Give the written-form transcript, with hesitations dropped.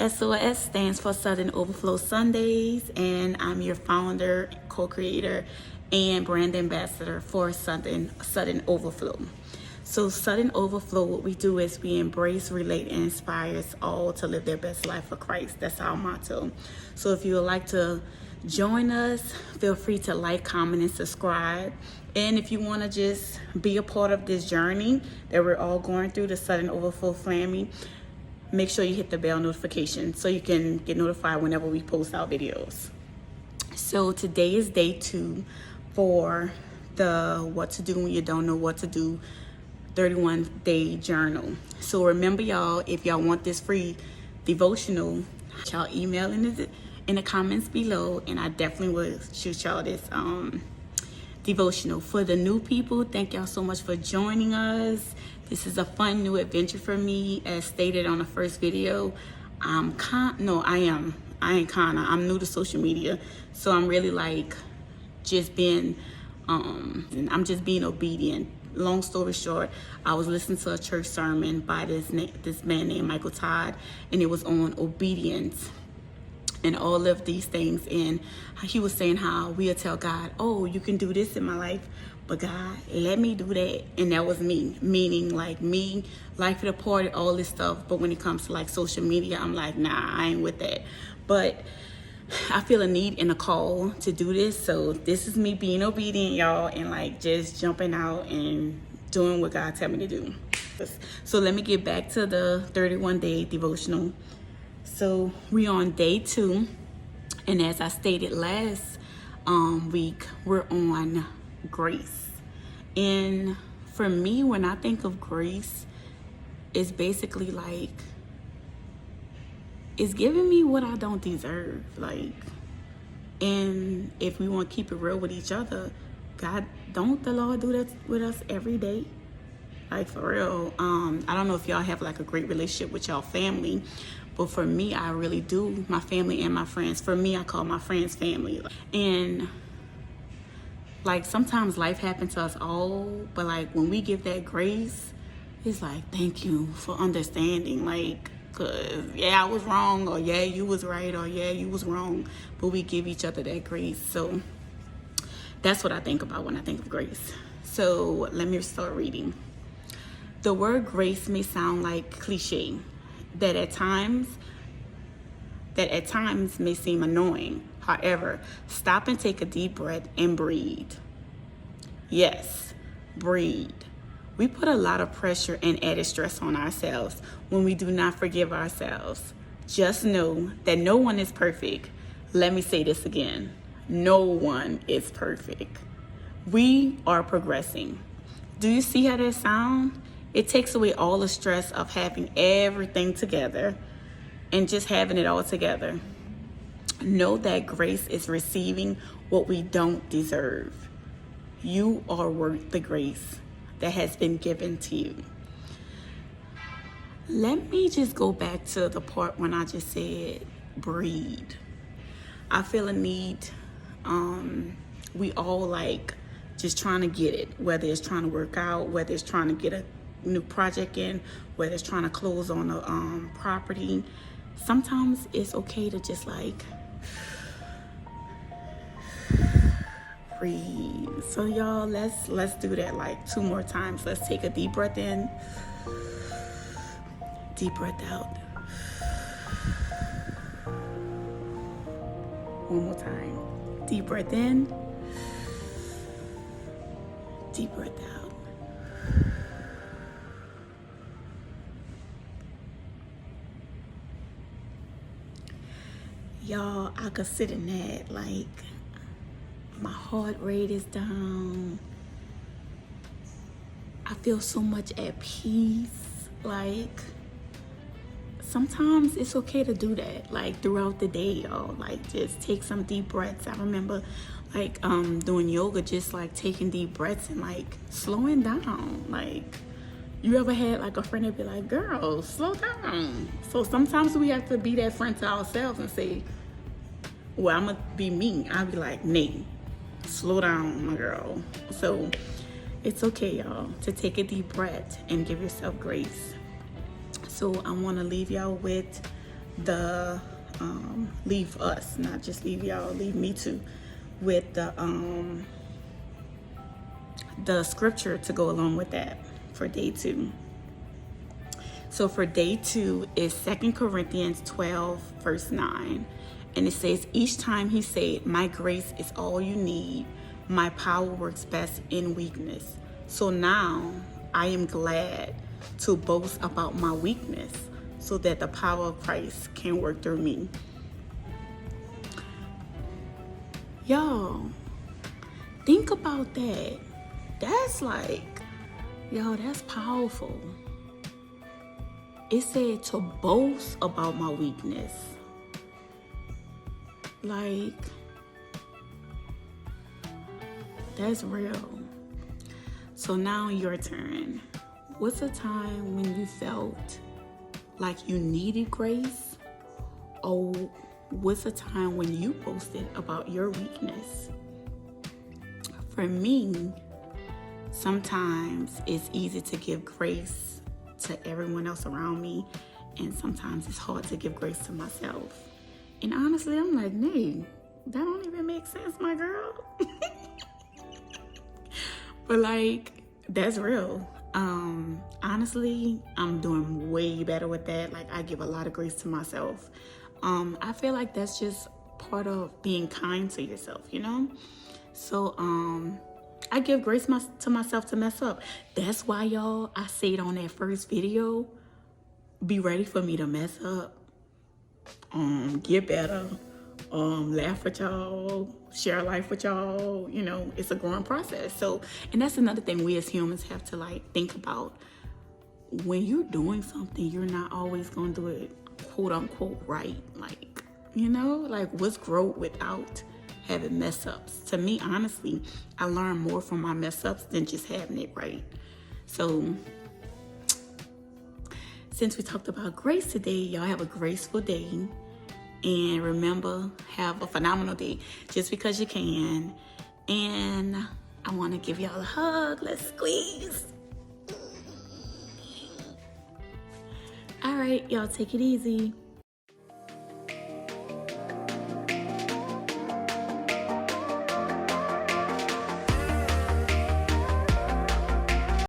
SOS stands for Sudden Overflow Sundays, and I'm your founder, co-creator, and brand ambassador for Sudden Overflow. So Sudden Overflow, what we do is we embrace, relate, and inspire us all to live their best life for Christ. That's our motto. So if you would like to join us, feel free to like, comment, and subscribe. And if you want to just be a part of this journey that we're all going through, the Sudden Overflow family, make sure you hit the bell notification so you can get notified whenever we post our videos. So today is day 2 for the What to Do When You Don't Know What to Do 31-day journal. So remember, y'all, if y'all want this free devotional, y'all email in the comments below, and I definitely will shoot y'all this devotional. For the new people, thank y'all so much for joining us. This is a fun new adventure for me. As stated on the first video, I'm new to social media, so I'm really like just being I'm just being obedient. Long story short, I was listening to a church sermon by this man named Michael Todd, and it was on obedience and all of these things. And he was saying how we'll tell God, oh, you can do this in my life, but God, let me do that. And that was me, meaning like me, life of the party, all this stuff. But when it comes to like social media, I'm like, nah, I ain't with that. But I feel a need and a call to do this. So this is me being obedient, y'all, and like just jumping out and doing what God tell me to do. So let me get back to the 31-day devotional. So we on day 2, and as I stated last week, we're on grace. And for me, when I think of grace, it's basically like it's giving me what I don't deserve. Like, and if we want to keep it real with each other, God, don't the Lord do that with us every day? Like, for real. I don't know if y'all have like a great relationship with y'all family, but for me, I really do. My family and my friends. For me, I call my friends family. And like sometimes life happens to us all, but like when we give that grace, it's like, thank you for understanding. Like, cause yeah, I was wrong, or yeah, you was right, or yeah, you was wrong. But we give each other that grace. So that's what I think about when I think of grace. So let me start reading. The word grace may sound like cliche, that at times may seem annoying. However, stop and take a deep breath and breathe. Yes, breathe. We put a lot of pressure and added stress on ourselves when we do not forgive ourselves. Just know that no one is perfect. Let me say this again. No one is perfect. We are progressing. Do you see how that sounds? It takes away all the stress of having everything together and just having it all together. Know that grace is receiving what we don't deserve. You are worth the grace that has been given to you. Let me just go back to the part when I just said breathe. I feel a need. We all like just trying to get it, whether it's trying to work out, whether it's trying to get a new project in, whether it's trying to close on a property. Sometimes it's okay to just like breathe. So y'all, let's do that like 2 more times. Let's take a deep breath in, deep breath out. One more time. Deep breath in, deep breath out. Y'all, I could sit in that, like, my heart rate is down. I feel so much at peace. Like, sometimes it's okay to do that, like, throughout the day, y'all. Like, just take some deep breaths. I remember, like, doing yoga, just, like, taking deep breaths and, like, slowing down. Like, you ever had, like, a friend that be like, girl, slow down? So sometimes we have to be that friend to ourselves and say, well, I'm going to be me. I'll be like, Nate, slow down, my girl. So it's okay, y'all, to take a deep breath and give yourself grace. So I want to leave y'all with the leave us, not just leave y'all, leave me too, with the scripture to go along with that for day 2. So for day 2 is 2 Corinthians 12 verse 9, and it says, each time he said, my grace is all you need, my power works best in weakness. So now I am glad to boast about my weakness, so that the power of Christ can work through me. Y'all, think about that. That's like, that's powerful. It said to boast about my weakness. Like, that's real. So now your turn. What's a time when you felt like you needed grace? Or what's a time when you boasted about your weakness? For me, sometimes it's easy to give grace to everyone else around me, and sometimes it's hard to give grace to myself. And honestly, I'm like, nee, that don't even make sense, my girl. But like, that's real. Honestly, I'm doing way better with that. Like, I give a lot of grace to myself. I feel like that's just part of being kind to yourself, So, I give grace to myself to mess up. That's why, y'all, I said on that first video, be ready for me to mess up, get better, laugh with y'all, share life with y'all. It's a growing process. So, and that's another thing we as humans have to like think about. When you're doing something, you're not always going to do it quote unquote right. Like, like what's growth without having mess ups? To me, honestly, I learn more from my mess ups than just having it right. So since we talked about grace today, y'all have a graceful day. And remember, have a phenomenal day just because you can. And I want to give y'all a hug. Let's squeeze. All right, y'all take it easy.